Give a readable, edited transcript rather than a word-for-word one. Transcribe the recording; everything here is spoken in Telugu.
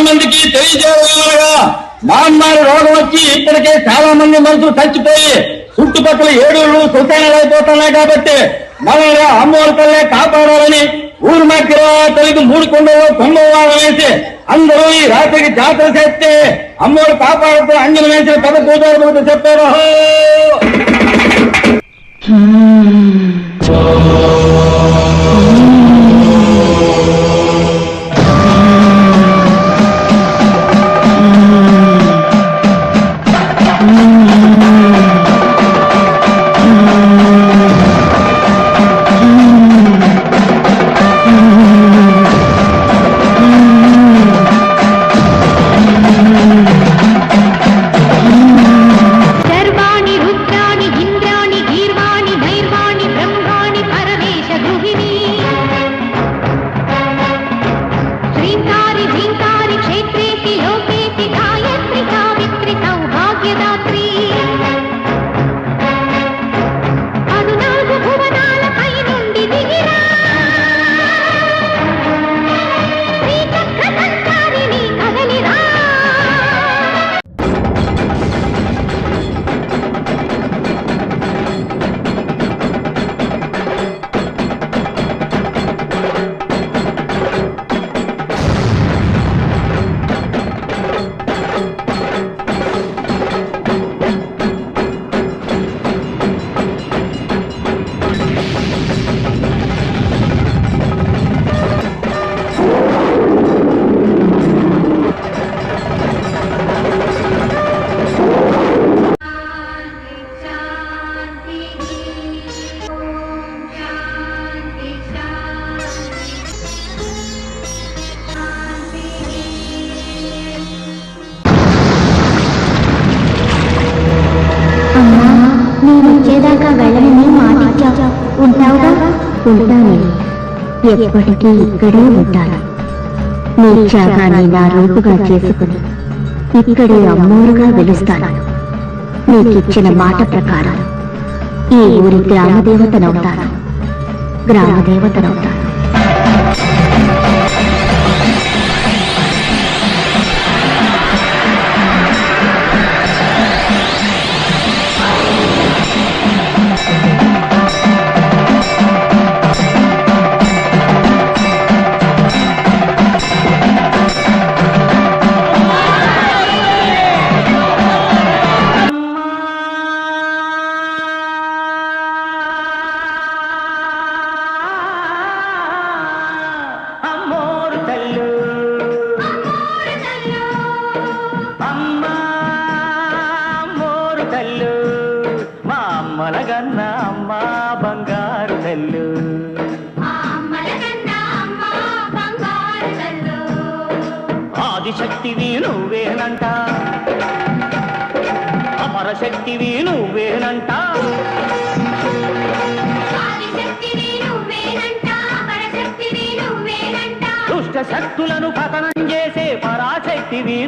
మందికి తెలియజేయగా మహమ్మారి రోగం వచ్చి ఇప్పటికే చాలా మంది మనుషులు చచ్చిపోయి చుట్టుపక్కల ఏడూళ్ళు శ్మశానాలు అయిపోతున్నాయి. కాబట్టి మనల్ని అమ్మోరు తల్లే కాపాడాలని ఊరు మధ్య తొలికి 3 కొండలు కుంభవారం వేసి అందరూ ఈ రాత్రికి జాతర చేస్తే అమ్మోరు కాపాడుతూ అంజన వేసిన పెద్ద పూజారు చెప్పారు. ఉంటాను, ఎప్పటికీ ఇక్కడే ఉంటాను. నీ త్యాగాన్ని నా రూపుగా చేసుకుని ఇక్కడే అమ్మోరుగా వెలుస్తాను. నీకిచ్చిన మాట ప్రకారం ఈ ఊరి గ్రామదేవతనవుతాను. అమ్మలగన్నా అమ్మ బంగారు తల్లు, ఆదిశక్తివి నువ్వేనంట, అమరశక్తివి నువ్వేనంట, దుష్ట శక్తులను పతనం చేసే పరాశక్తివి